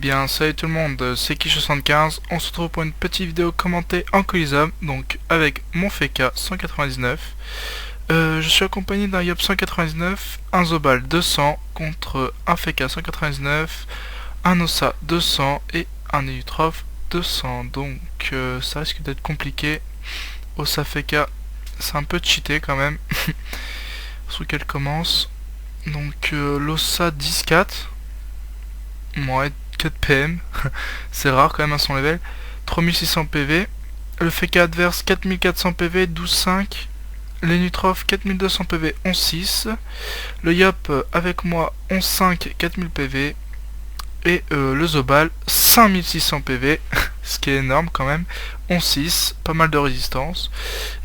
bien, salut tout le monde, c'est Kish75, on se retrouve pour une petite vidéo commentée en Colisum, donc avec mon Feka 199. Je suis accompagné d'un Yop 199, un Zobal 200 contre un Feka 199, un Ossa 200 et un Eutrof 200. Donc ça risque d'être compliqué. Ossa Feka, c'est un peu cheaté quand même, surtout qu'elle commence. Donc l'Ossa 10-4. Ouais, 4 PM, c'est rare quand même à son level. 3600 PV. Le Feka adverse 4400 PV, 12-5. L'Enutrof 4200 PV, 11-6. Le Yop avec moi 11-5, 4000 PV. Et le Zobal 5600 PV, ce qui est énorme quand même. 11-6, pas mal de résistance.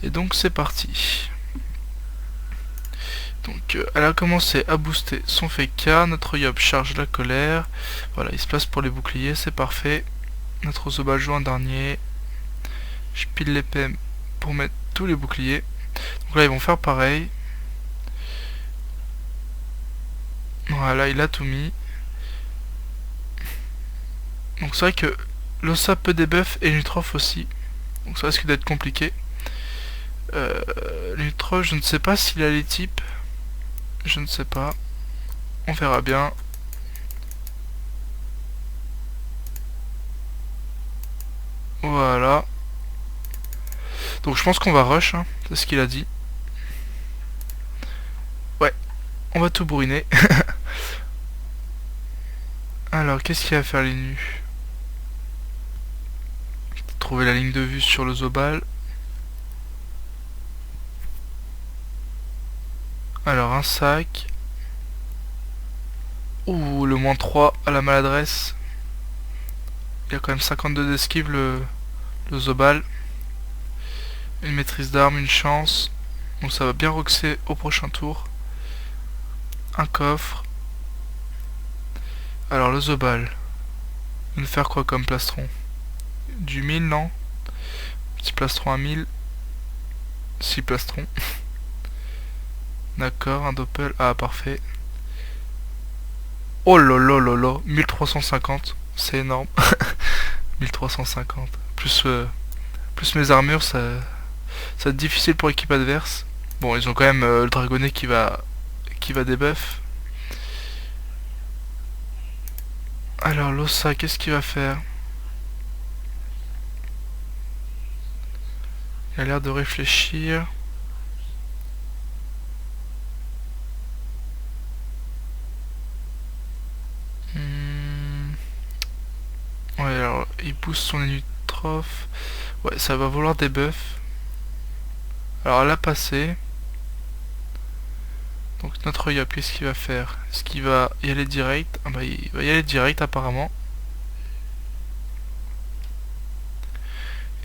Et donc c'est parti. Donc elle a commencé à booster son Feka, notre Yop charge la colère, voilà, il se place pour les boucliers, c'est parfait. Notre Zobal joue un dernier, je pile les PM pour mettre tous les boucliers. Donc là ils vont faire pareil. Voilà, il a tout mis. Donc c'est vrai que l'Ossa peut debuff et l'Utrof aussi, donc ça risque d'être compliqué. L'Utrof, je ne sais pas s'il a les types. Je ne sais pas. On verra bien. Voilà. Donc je pense qu'on va rush, hein. C'est ce qu'il a dit. Ouais, on va tout bourriner. Alors, qu'est-ce qu'il va faire les nus? Trouver la ligne de vue sur le Zobal. Alors, un sac. Ouh, le -3 à la maladresse. Il y a quand même 52 d'esquive le Zobal. Une maîtrise d'armes, une chance. Donc ça va bien roxer au prochain tour. Un coffre. Alors le Zobal. Il va faire quoi comme plastron? Du 1000, non? Petit plastron à 1000. 6 plastrons. D'accord, un doppel. Ah, parfait. Oh lolo lolo, 1350. C'est énorme. 1350. Plus mes armures, ça va être difficile pour l'équipe adverse. Bon, ils ont quand même le dragonnet qui va debuff. Alors l'Ossa, qu'est-ce qu'il va faire? Il a l'air de réfléchir. Ouais, alors il pousse son Enutrof. Ouais, ça va vouloir des buffs. Alors elle a passé. Donc notre Yop, qu'est-ce qu'il va faire? Est-ce qu'il va y aller direct? Ah bah il va y aller direct apparemment.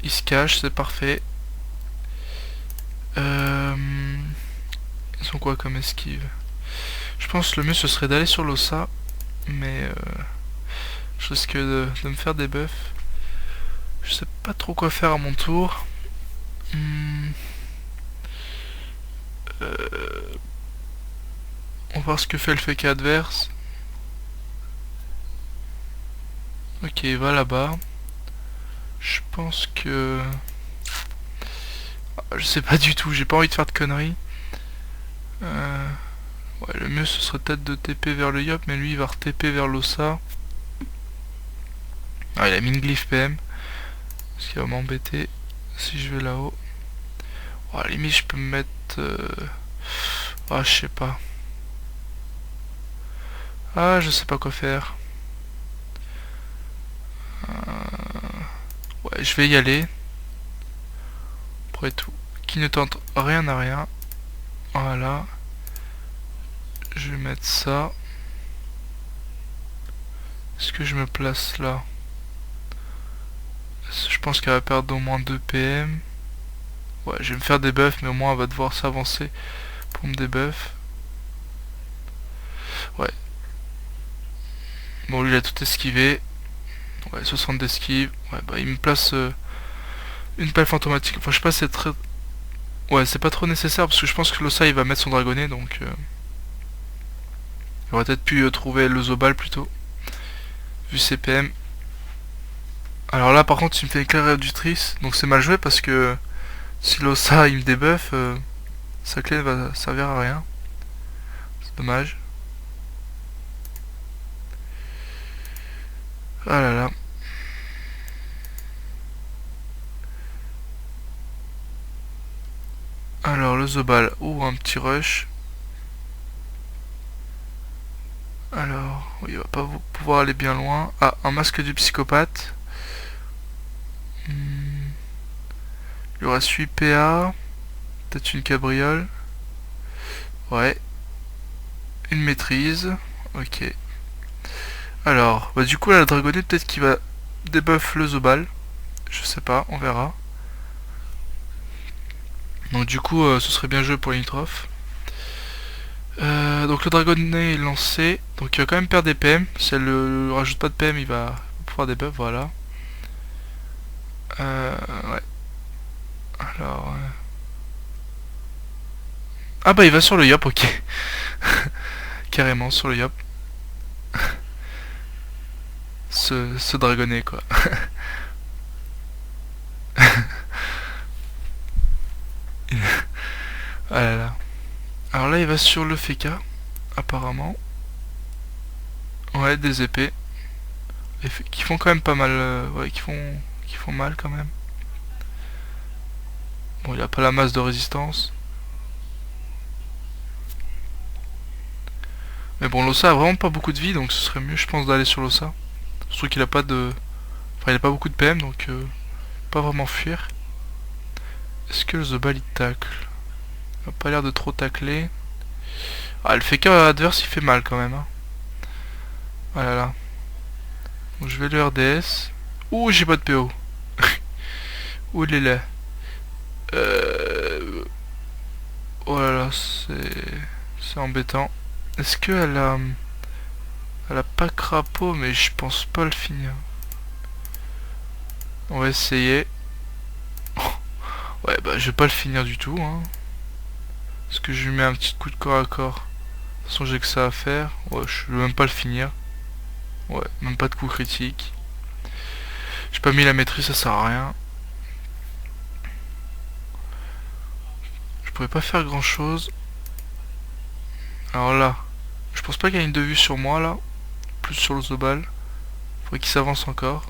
Il se cache, c'est parfait. Ils ont quoi comme esquive? Je pense que le mieux ce serait d'aller sur l'Ossa. Mais je risque de me faire des buffs. Je sais pas trop quoi faire à mon tour. On va voir ce que fait le Feka adverse. Ok, il va là-bas. Je pense que... je sais pas du tout, j'ai pas envie de faire de conneries. Ouais, le mieux ce serait peut-être de TP vers le Yop, mais lui il va re-TP vers l'Ossa. Ah, il a mis une glyphe PM. Ce qui va m'embêter si je vais là-haut. Oh, à la limite je peux me mettre... ah, je sais pas. Ah, je sais pas quoi faire. Ouais, je vais y aller. Après tout, qui ne tente rien à rien. Voilà. Je vais mettre ça. Est-ce que je me place là? Je pense qu'elle va perdre au moins 2 PM. Ouais, je vais me faire des buffs, mais au moins elle va devoir s'avancer pour me débuff. Ouais. Bon, lui il a tout esquivé. Ouais, 60 d'esquive. Ouais, bah il me place une pelle fantomatique. Enfin, je sais pas, c'est très... Ouais, c'est pas trop nécessaire parce que je pense que l'Ossa il va mettre son dragonnet, donc... il aurait peut-être pu trouver le Zobal plutôt. vu CPM. Alors là par contre il me fait éclair réductrice, donc c'est mal joué parce que si l'ossa il me débuff, sa clé ne va servir à rien. C'est dommage. Ah là là. Alors le Zobal, ou un petit rush. Alors, oui, il va pas pouvoir aller bien loin. Ah, un masque du psychopathe. Il y aura celui PA. Peut-être une cabriole. Ouais. Une maîtrise. Ok. Alors, bah du coup là, le dragonnet peut-être qu'il va débuff le Zobal. Je sais pas, on verra. Donc du coup, ce serait bien joué pour les Nitrof. Donc le dragonnet est lancé. Donc il va quand même perdre des PM. Si elle ne rajoute pas de PM, il va pouvoir débuff, voilà. Ouais. Alors... Ah bah il va sur le Yop, ok. Carrément sur le Yop. Ce dragonnet quoi. Ah là là. Alors là il va sur le Feka, apparemment. Ouais, des épées. Qui font quand même pas mal. Ouais, qui font mal quand même. Bon, il a pas la masse de résistance. Mais bon, l'Ossa a vraiment pas beaucoup de vie, donc ce serait mieux, je pense, d'aller sur l'Ossa. Surtout qu'il a pas de... Enfin, il a pas beaucoup de PM, donc pas vraiment fuir. Est-ce que le Zobal il tacle? Il a pas l'air de trop tacler. Ah, le FK adverse il fait mal quand même. Hein. Ah là là. Donc je vais le RDS. Ouh, j'ai pas de PO. Où il est là? Oh là là, c'est embêtant. Est-ce qu'elle a... Elle a pas crapaud, mais je pense pas le finir. On va essayer. Ouais, bah je vais pas le finir du tout. Hein. Est-ce que je lui mets un petit coup de corps à corps? De toute façon, j'ai que ça à faire. Ouais, je vais même pas le finir. Ouais, même pas de coup critique. J'ai pas mis la maîtrise, ça sert à rien. Je pourrais pas faire grand chose. Alors là, je pense pas qu'il y ait une de vue sur moi là. Plus sur le Zobal. Faudrait qu'il s'avance encore.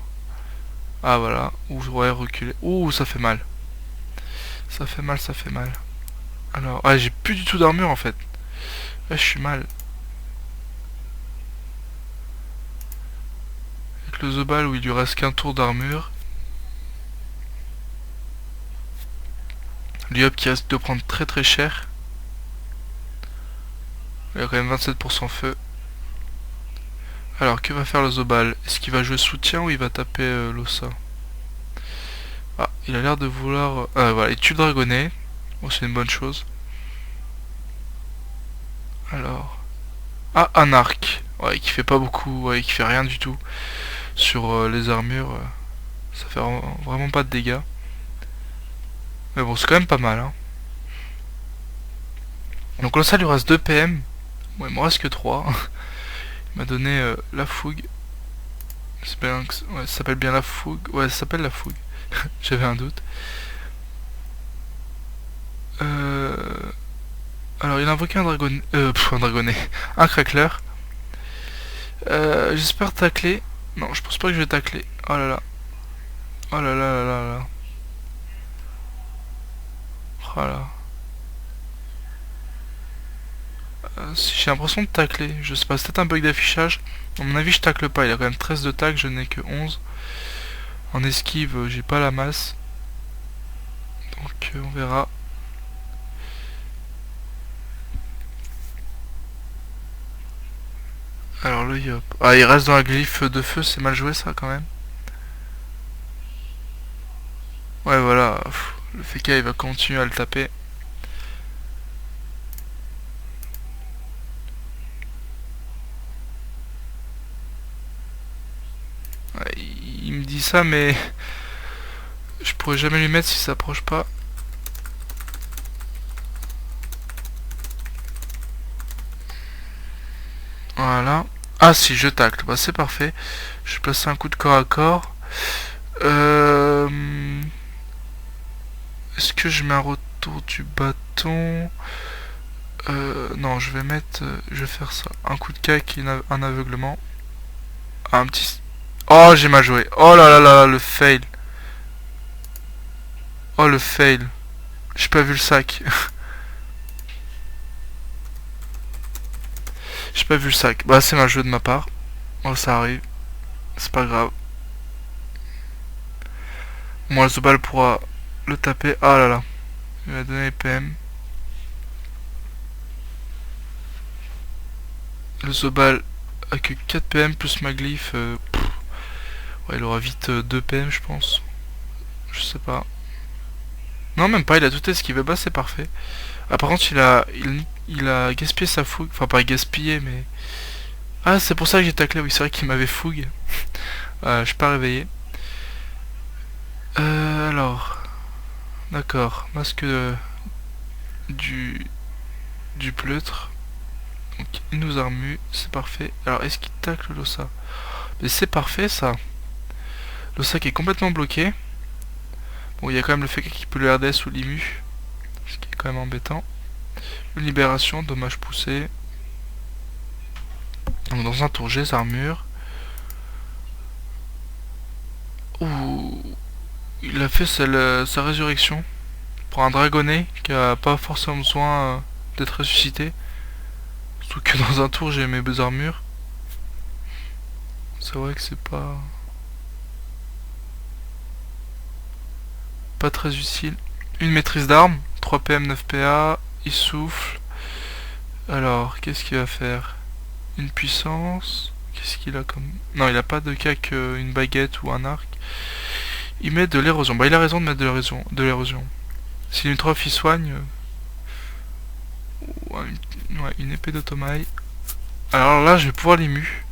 Ah voilà. Ou ouais, reculer. Ouh, ça fait mal. Ça fait mal, ça fait mal. Alors, ah, j'ai plus du tout d'armure en fait. Là, je suis mal. Avec le Zobal où il lui reste qu'un tour d'armure. L'Iop qui risque de prendre très très cher. Il a quand même 27% feu. Alors, que va faire le Zobal? Est-ce qu'il va jouer soutien ou il va taper l'Ossa? Ah, il a l'air de vouloir... Ah, voilà, il tue le dragonnet. Bon, c'est une bonne chose. Alors... Ah, un arc. Ouais, qui fait pas beaucoup, ouais, qui fait rien du tout. Sur les armures, ça fait vraiment pas de dégâts. Mais bon, c'est quand même pas mal, hein. Donc là, ça lui reste 2 PM. Bon, il me reste que 3. Il m'a donné la fougue. Ouais, ça s'appelle bien la fougue. Ouais, ça s'appelle la fougue. J'avais un doute. Alors, il a invoqué un dragon... un dragonnet. Un crackler. J'espère tacler. Non, je pense pas que je vais tacler. Oh là là. Oh là là là là là. Oh là. J'ai l'impression de tacler. Je sais pas, c'est peut-être un bug d'affichage. À mon avis, je tacle pas. Il a quand même 13 de tac, je n'ai que 11. En esquive, j'ai pas la masse. Donc, on verra. Alors, le Yop. Ah, il reste dans la glyphe de feu, c'est mal joué ça quand même. Ouais, voilà. Le FK il va continuer à le taper. Ouais, il me dit ça, mais je pourrais jamais lui mettre s'il s'approche pas. Voilà. Ah si, je tacle. Bah c'est parfait. Je vais placer un coup de corps à corps. Est-ce que je mets un retour du bâton? Non, je vais mettre... je vais faire ça. Un coup de cac et un aveuglement. Ah, un petit... Oh, j'ai mal joué. Oh là là là là, le fail. Oh, le fail. J'ai pas vu le sac. J'ai pas vu le sac. Bah, c'est mal joué de ma part. Oh, ça arrive. C'est pas grave. Moi, le Zobal pourra le taper. Ah là là. Il m'a donné les PM. Le Zobal a que 4 PM plus ma glyphe. Ouais, il aura vite 2 PM, je pense. Je sais pas. Non, même pas, il a tout esquivé. Bah, c'est parfait. Ah, par contre, il a gaspillé sa fougue. Enfin, pas gaspillé, mais... Ah, c'est pour ça que j'ai taclé. Oui, c'est vrai qu'il m'avait fougue. Je suis pas réveillé. Alors... D'accord. Masque du... du pleutre. Donc, il nous armue. C'est parfait. Alors, est-ce qu'il tacle l'ossa? Mais c'est parfait, ça. L'ossa qui est complètement bloqué. Bon, il y a quand même le fait qu'il peut le RDS ou l'IMU. Ce qui est quand même embêtant. Une libération, dommage poussé. Donc dans un tour, j'ai les armures. Ouh, il a fait sa résurrection. Pour un dragonnet qui a pas forcément besoin d'être ressuscité. Surtout que dans un tour, j'ai mes armures. C'est vrai que c'est pas très utile. Une maîtrise d'armes, 3 PM, 9 PA, il souffle. Alors, qu'est-ce qu'il va faire? Une puissance. Qu'est-ce qu'il a comme... Non, il a pas de cac, une baguette ou un arc. Il met de l'érosion. Bah, il a raison de mettre de l'érosion. Si une trophe il soigne... ouais, une épée d'automaille. Alors là, je vais pouvoir l'ému.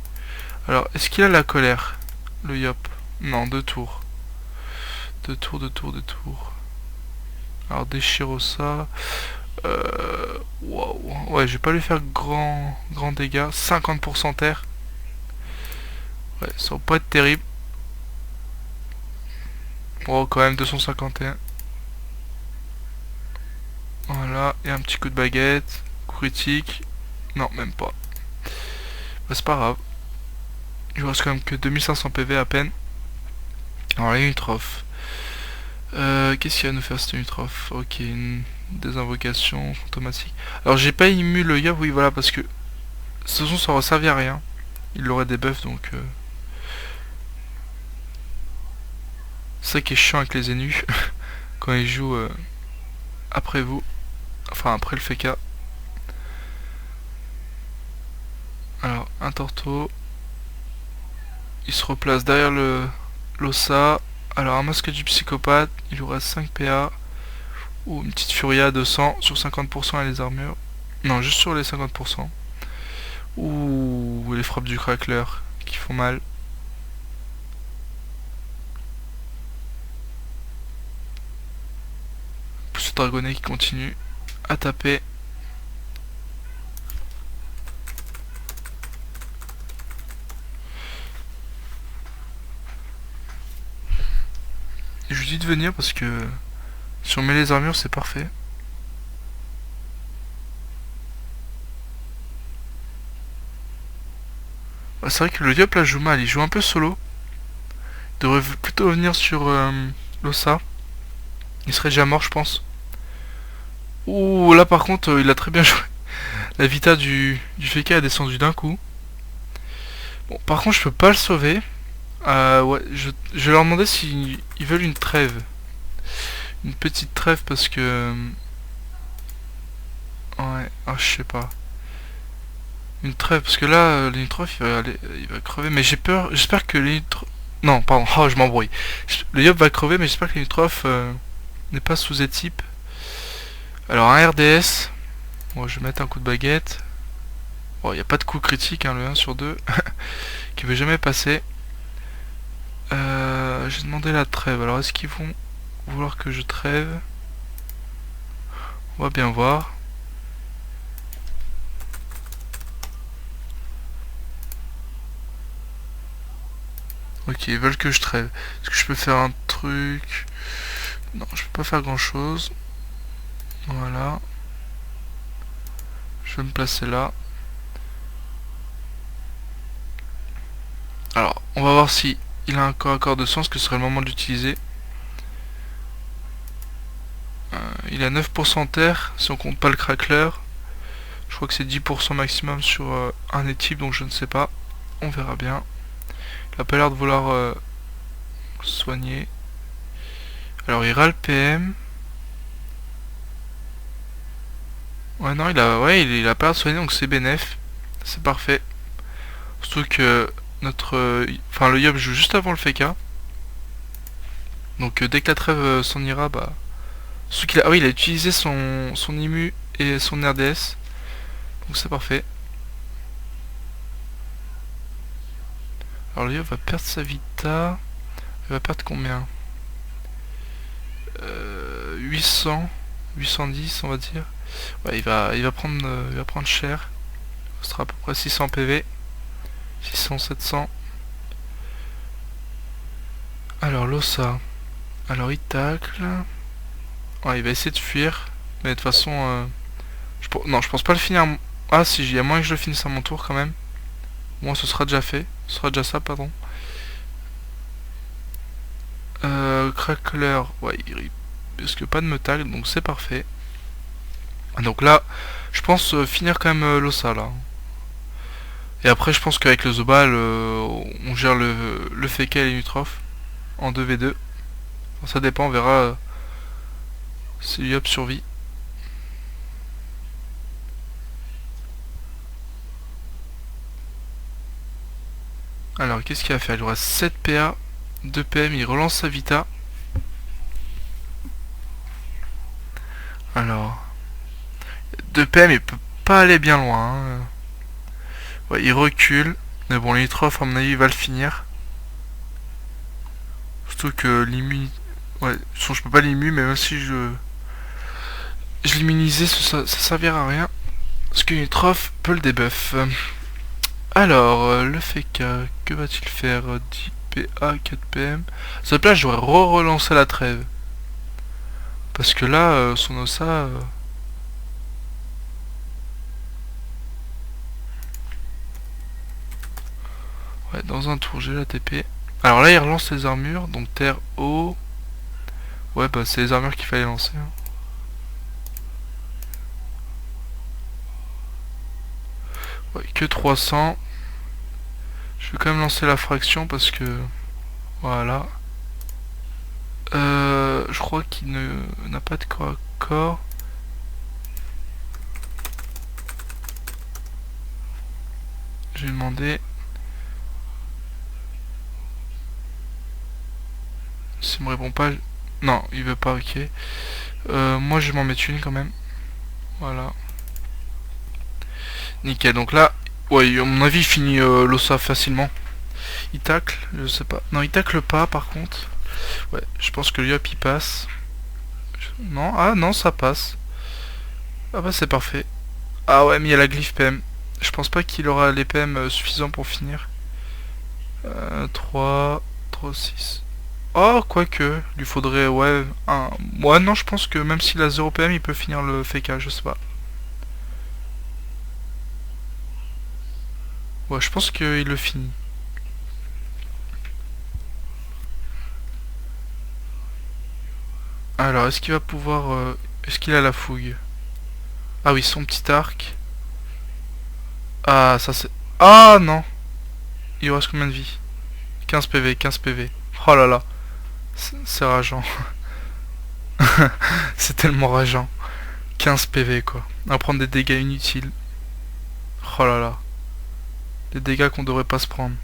Alors, est-ce qu'il a la colère? Le Yop. Non, 2 tours. 2 tours, 2 tours, 2 tours. Alors, Déchirosa. Wow. Ouais, je vais pas lui faire grand dégâts. 50% terre. Ouais, ça va pas être terrible. Bon, quand même 251. Voilà, et un petit coup de baguette. Coup critique. Non, même pas. Bah, c'est pas grave. Il reste quand même que 2500 PV à peine. Alors là, il y a une trophe. Qu'est-ce qu'il va nous faire cette Unitroph? Ok, une désinvocation fantomatique. Alors j'ai pas ému le Yob, oui voilà, parce que ce son ça aurait servi à rien. Il aurait des buffs donc... C'est ça qui est chiant avec les Zenus. Quand ils jouent après vous. Enfin après le FK. Alors un Torto. Il se replace derrière l'Ossa. Alors un masque du psychopathe. Il aura 5 PA. Ou une petite Furia à 200 sur 50% et les armures. Non, juste sur les 50%. Ouh, les frappes du crackler qui font mal. Ce dragonnet qui continue à taper. Je lui dis de venir parce que si on met les armures c'est parfait. Bah, c'est vrai que le Diop là joue mal, il joue un peu solo. Il devrait plutôt venir sur l'Ossa. Il serait déjà mort je pense. Ouh là par contre il a très bien joué. La Vita du FK a descendu d'un coup. Bon par contre je peux pas le sauver. Ouais, je vais leur demander s'ils veulent une trêve. Une petite trêve parce que... ouais, ah je sais pas. Une trêve parce que là, l'Unitrof il va crever. Mais j'ai peur, j'espère que l'Unitrof... Non, pardon, oh je m'embrouille. Le Yop va crever mais j'espère que l'Unitrof n'est pas sous Z-type. Alors un RDS. Bon, je vais mettre un coup de baguette. Bon, il n'y a pas de coup critique, hein, le 1 sur 2. qui veut jamais passer. J'ai demandé la trêve. Alors est-ce qu'ils vont vouloir que je trêve? On va bien voir. Ok, ils veulent que je trêve. Est-ce que je peux faire un truc? Non, je peux pas faire grand chose. Voilà. Je vais me placer là. Alors, on va voir si il a un corps à corps de sens, que ce serait le moment de l'utiliser. Il a 9% terre, si on compte pas le crackler. Je crois que c'est 10% maximum sur un équipe, donc je ne sais pas. On verra bien. Il a pas l'air de vouloir soigner. Alors il râle PM. Ouais non il a pas l'air de soigner, donc c'est bénef. C'est parfait. Surtout que enfin le Yob joue juste avant le FK. Donc dès que la trêve s'en ira, bah. Surtout qu'il a. Ah oui, il a utilisé son IMU et son RDS. Donc c'est parfait. Alors le Yob va perdre sa Vita. Il va perdre combien 800, 810 on va dire. Ouais, il va prendre cher. Ce sera à peu près 600 PV. 600, 700. Alors l'Ossa. Alors il tacle. Ouais, il va essayer de fuir. Mais de toute façon... non, je pense pas le finir... Ah si, il y a moyen que je le finisse à mon tour quand même. Moi, ce sera déjà fait. Ce sera déjà ça, pardon. Crackler. Ouais, il risque pas de me tag, donc c'est parfait. Donc là, je pense finir quand même l'Ossa là. Et après, je pense qu'avec le Zobal, on gère le FK et les Nutrof en 2v2. Enfin, ça dépend, on verra si Yop survit. Alors, qu'est-ce qu'il va faire? Il aura 7 PA, 2 PM, il relance sa Vita. Alors, 2 PM, il peut pas aller bien loin. Hein. Ouais, il recule. Mais bon, l'Itrof, à mon avis, il va le finir. Surtout que l'immu... Ouais, je peux pas l'immu, mais même si je l'immunisais, ça servira à rien. Parce que l'Itrof peut le debuff. Alors, le FK, que va-t-il faire? 10 PA, 4 PM. À cette place, j'aurais relancé la trêve. Parce que là, son Ossa... Ouais, dans un tour, j'ai la TP. Alors là, il relance les armures, donc terre, eau. Ouais, bah c'est les armures qu'il fallait lancer. Hein. Ouais, que 300. Je vais quand même lancer la fraction parce que... Voilà. Je crois qu'il n'a pas de corps à corps. J'ai demandé... S'il me répond pas... Non, il veut pas, ok. Moi je vais m'en mettre une quand même. Voilà. Nickel, donc là... Ouais, à mon avis il finit l'Ossa facilement. Il tacle, je sais pas. Non, il tacle pas par contre. Ouais, je pense que le Yop il passe. Non, ah non, ça passe. Ah bah c'est parfait. Ah ouais, mais il y a la glyphe PM. Je pense pas qu'il aura les PM suffisants pour finir. 3, 3, 6. Oh, quoique, il lui faudrait, ouais, un... Ouais, non, je pense que même s'il a 0 PM, il peut finir le FK, je sais pas. Ouais, je pense qu'il le finit. Alors, est-ce qu'il va pouvoir... Est-ce qu'il a la fougue? Ah oui, son petit arc. Ah, ça c'est... Ah non. Il reste combien de vie? 15 PV, 15 PV. Oh là là. C'est rageant. C'est tellement rageant. 15 PV quoi. À prendre des dégâts inutiles. Oh là là. Des dégâts qu'on devrait pas se prendre.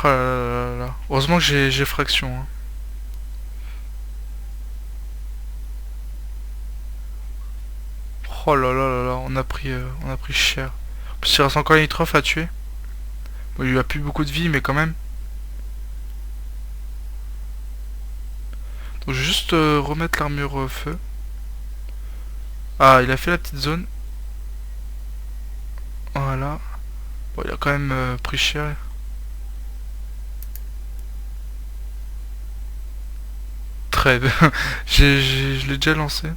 Oh là là là là. Heureusement que j'ai fraction. Hein. Oh là là là là, on a pris cher. En plus, il reste encore une trophes à tuer. Bon, il lui a plus beaucoup de vie, mais quand même. Donc, je vais juste remettre l'armure feu. Ah, il a fait la petite zone. Voilà. Bon, il a quand même pris cher. Trêve. Je l'ai déjà lancé.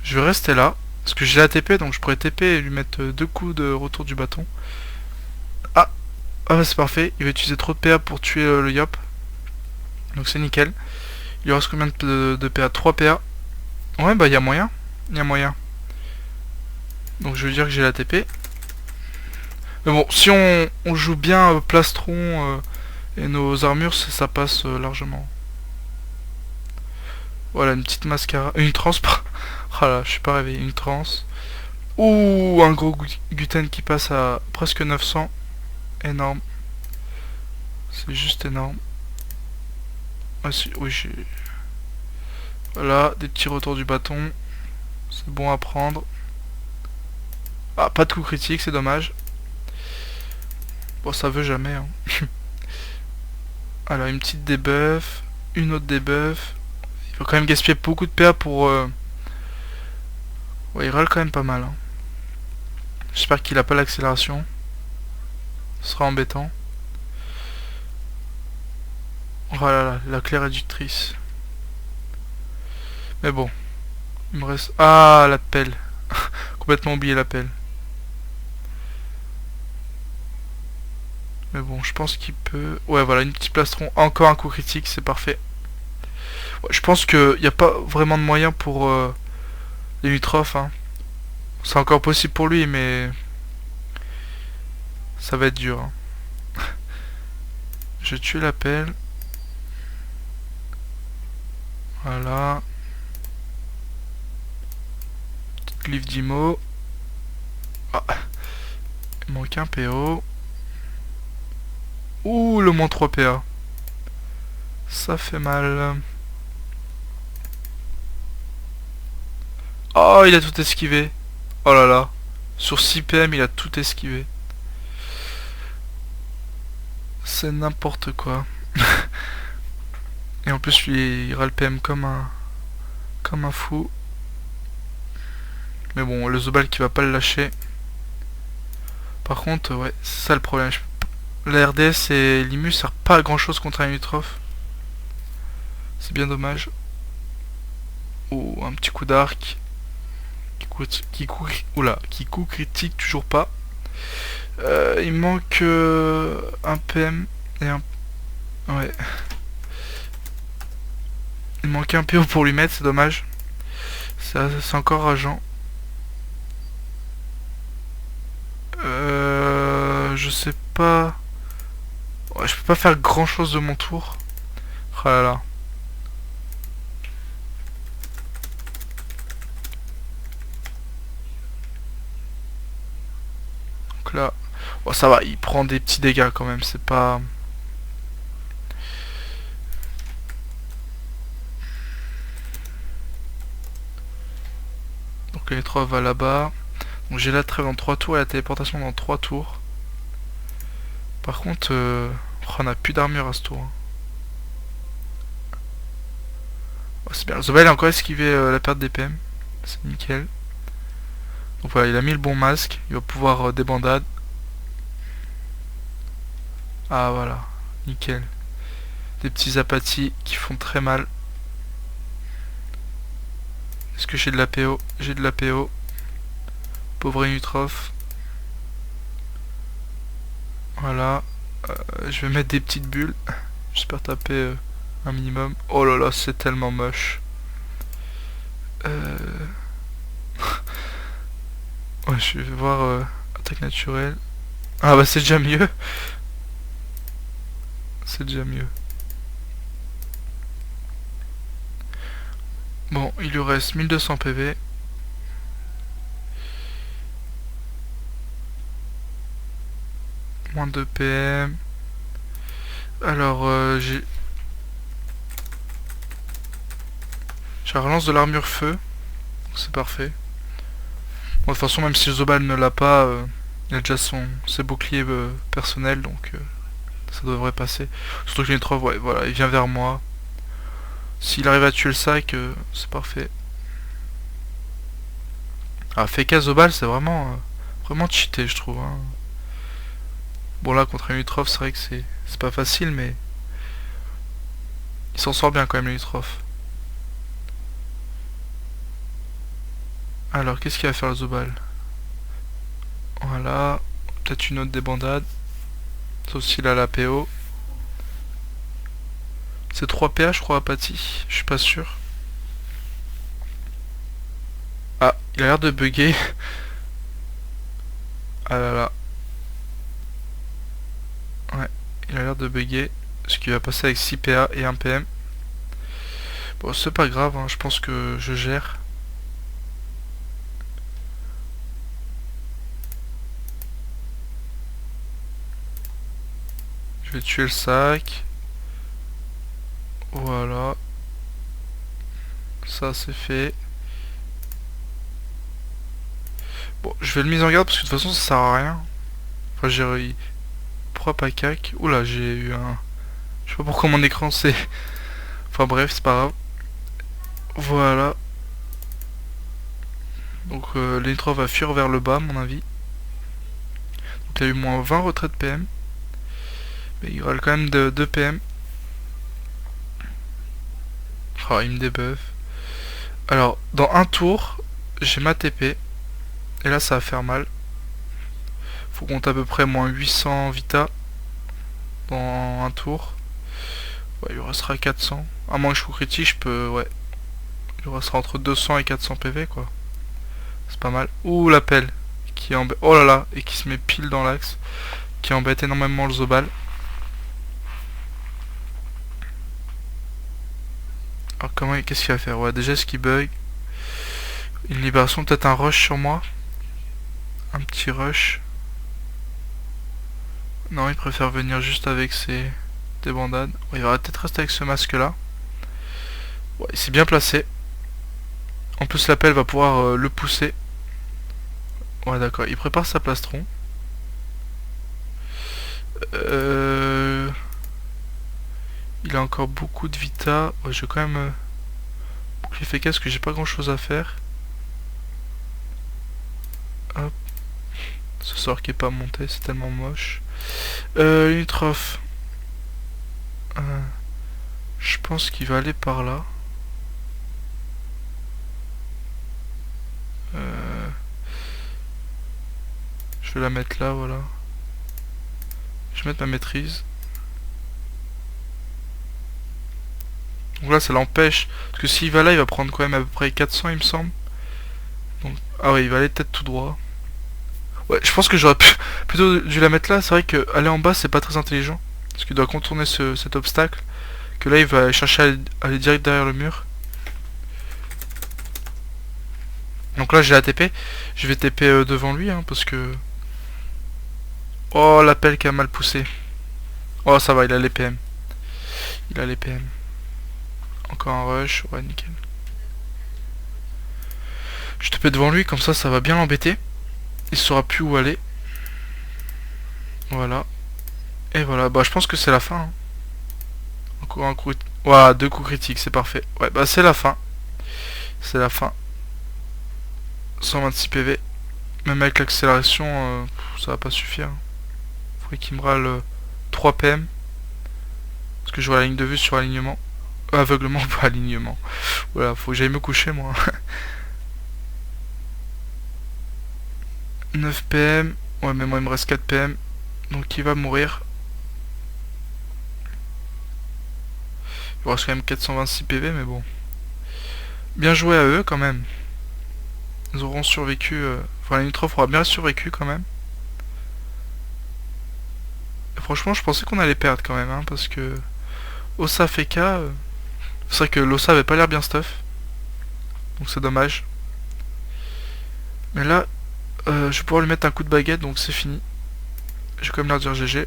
Je vais rester là. Parce que j'ai la TP, donc je pourrais TP et lui mettre deux coups de retour du bâton. Ah, ah bah c'est parfait. Il va utiliser trop de PA pour tuer le Yop. Donc c'est nickel. Il lui reste combien de PA? 3 PA. Ouais, bah il y a moyen. Il y a moyen. Donc je veux dire que j'ai la TP. Mais bon, si on joue bien plastron et nos armures, ça passe largement. Voilà, une petite mascara. Une trans. Ah là, je suis pas réveillé. Une trans. Ouh, un gros Guten qui passe à presque 900. Énorme. C'est juste énorme. Ah, oui, j'ai... Voilà, des petits retours du bâton. C'est bon à prendre. Ah, pas de coup critique, c'est dommage. Bon, ça veut jamais. Hein. Alors, une petite debuff. Une autre debuff. Il faut quand même gaspiller beaucoup de PA pour... Ouais, il râle quand même pas mal. Hein. J'espère qu'il a pas l'accélération. Ce sera embêtant. Oh là là, la clé réductrice. Mais bon. Il me reste... Ah, la pelle. Complètement oublié la pelle. Mais bon, je pense qu'il peut... Ouais, voilà, une petite plastron. Encore un coup critique, c'est parfait. Ouais, je pense qu'il n'y a pas vraiment de moyen pour les Limitrof. Hein. C'est encore possible pour lui, mais... Ça va être dur. Hein. Je tue la pelle. Voilà. Petite livre d'IMO. Ah. Il manque un PO. Ouh, le moins 3 PA. Ça fait mal. Oh, il a tout esquivé. Oh là là. Sur 6 PM, il a tout esquivé. C'est n'importe quoi. Et en plus, lui, il ira le PM comme un fou. Mais bon, le Zobal qui va pas le lâcher. Par contre, ouais, c'est ça le problème. La RDS et l'IMU servent pas à grand chose contre un Utrof. C'est bien dommage. Oh, un petit coup d'arc. Qui coup critique, toujours pas. Il manque un PM et un... Ouais. Il manque un PO pour lui mettre, c'est dommage. C'est encore rageant. Je sais pas... Ouais, je peux pas faire grand chose de mon tour. Oh là là. Donc là... Bon, ça va, il prend des petits dégâts quand même, c'est pas... Donc les 3 va là-bas. Donc j'ai la trêve en 3 tours et la téléportation dans 3 tours. Par contre, on n'a plus d'armure à ce tour. Hein. Oh, c'est bien. Zobel a encore esquivé la perte d'EPM. C'est nickel. Donc voilà, il a mis le bon masque. Il va pouvoir des bandades. Ah voilà, nickel. Des petits apathis qui font très mal. Est-ce que j'ai de la PO? J'ai de la PO. Pauvre Inutrof. Voilà. Je vais mettre des petites bulles. J'espère taper un minimum. Oh là là, c'est tellement moche. Ouais, je vais voir attaque naturelle. Ah bah c'est déjà mieux. C'est déjà mieux. Bon, il lui reste 1200 PV. Moins de PM. Alors, j'ai J'ai relance de l'armure feu. C'est parfait. Bon, de toute façon, même si Zobal ne l'a pas, il a déjà ses boucliers personnels, donc ça devrait passer. Surtout que Linitrov, ouais, voilà, il vient vers moi. S'il arrive à tuer le sac, c'est parfait. Ah, Feka Zobal, c'est vraiment cheaté, je trouve. Hein. Bon, là, contre Linitrov, c'est vrai que c'est pas facile, mais il s'en sort bien quand même, Linitrov. Alors, qu'est-ce qu'il va faire le Zobal? Voilà. Peut-être une autre débandade. Sauf s'il a la PO. C'est 3 PH, je crois, apathie. Je suis pas sûr. Ah, il a l'air de bugger. Ah là là. Ouais, il a l'air de bugger. Ce qui va passer avec 6 PA et 1 PM. Bon, c'est pas grave, hein, je pense que je gère. Je vais tuer le sac. Voilà. Ça, c'est fait. Bon, je vais le mise en garde parce que de toute façon, ça sert à rien. Enfin, j'ai réussi. Pourquoi pas cac? Oula, j'ai eu un... Je sais pas pourquoi mon écran c'est... Enfin bref, c'est pas grave. Voilà. Donc l'intro va fuir vers le bas, à mon avis. Donc il y a eu moins 20 retraites PM. Mais il y aura quand même de 2 PM. Oh, il me débuffe. Alors, dans un tour, j'ai ma TP. Et là, ça va faire mal. Faut compter à peu près moins 800 Vita. Dans un tour. Ouais, il restera 400. À moins que je sois critique, je peux... Ouais. Il restera entre 200 et 400 PV, quoi. C'est pas mal. Ouh, l'appel. Qui embête... Oh là là. Et qui se met pile dans l'axe. Qui embête énormément le Zobal. Alors comment... Qu'est-ce qu'il va faire? Ouais, déjà, ce qui bug. Une libération, peut-être un rush sur moi. Un petit rush. Non, il préfère venir juste avec ses débandades. Ouais, il va peut-être rester avec ce masque-là. Ouais, il s'est bien placé. En plus, l'appel va pouvoir le pousser. Ouais, d'accord. Il prépare sa plastron. Il a encore beaucoup de vita. Ouais, je vais quand même... bouclier fait parce que j'ai pas grand-chose à faire. Hop. Ce sort qui est pas monté, c'est tellement moche. Linitrov. Je pense qu'il va aller par là. Je vais la mettre là, voilà. Je vais mettre ma maîtrise. Donc là, ça l'empêche. Parce que s'il va là, il va prendre quand même à peu près 400, il me semble. Donc... Ah ouais, il va aller peut-être tout droit. Ouais, je pense que j'aurais plutôt dû la mettre là. C'est vrai qu'aller en bas, c'est pas très intelligent. Parce qu'il doit contourner cet obstacle. Que là, il va chercher à aller direct derrière le mur. Donc là, j'ai la TP. Je vais TP devant lui, hein, parce que... Oh, l'appel qui a mal poussé. Oh, ça va, il a les PM. Il a les PM. Encore un rush. Ouais, nickel. Je TP devant lui, comme ça va bien l'embêter. Il saura plus où aller. Voilà. Et voilà, bah je pense que c'est la fin. Hein. Encore un coup... Voilà, 2 coups critiques, c'est parfait. Ouais, bah c'est la fin. C'est la fin. 126 PV. Même avec l'accélération, ça va pas suffire. Faudrait qu'il me râle 3 PM. Parce que je vois la ligne de vue sur alignement. Aveuglement, pas alignement. Voilà, faut que j'aille me coucher moi. 9 PM. Ouais, mais moi il me reste 4 PM. Donc il va mourir. Il reste quand même 426 PV, mais bon. Bien joué à eux quand même. Ils auront survécu. Enfin, la Linitrov aura bien survécu quand même. Et franchement, je pensais qu'on allait perdre quand même, hein, parce que Ossa Feka. C'est vrai que l'Ossa avait pas l'air bien stuff. Donc c'est dommage. Mais là, je vais pouvoir lui mettre un coup de baguette, donc c'est fini. Je vais quand même leur dire GG.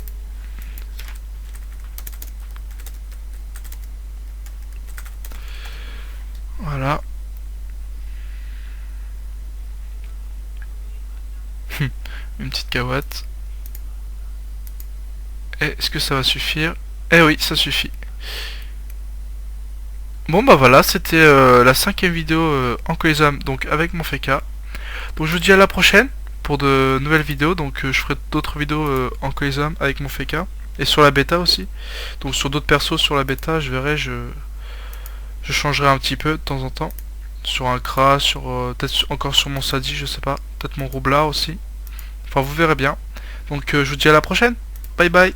Voilà. Une petite cahuète. Est-ce que ça va suffire? Eh oui, ça suffit. Bon bah voilà, c'était la 5ème vidéo en Colisam, donc avec mon FK. Donc je vous dis à la prochaine pour de nouvelles vidéos. Donc je ferai d'autres vidéos en Colisam avec mon FK. Et sur la bêta aussi. Donc sur d'autres persos sur la bêta, je verrai, je changerai un petit peu de temps en temps. Sur un Kra, sur peut-être encore sur mon Sadi, je sais pas. Peut-être mon Roublard aussi. Enfin vous verrez bien. Donc je vous dis à la prochaine. Bye bye.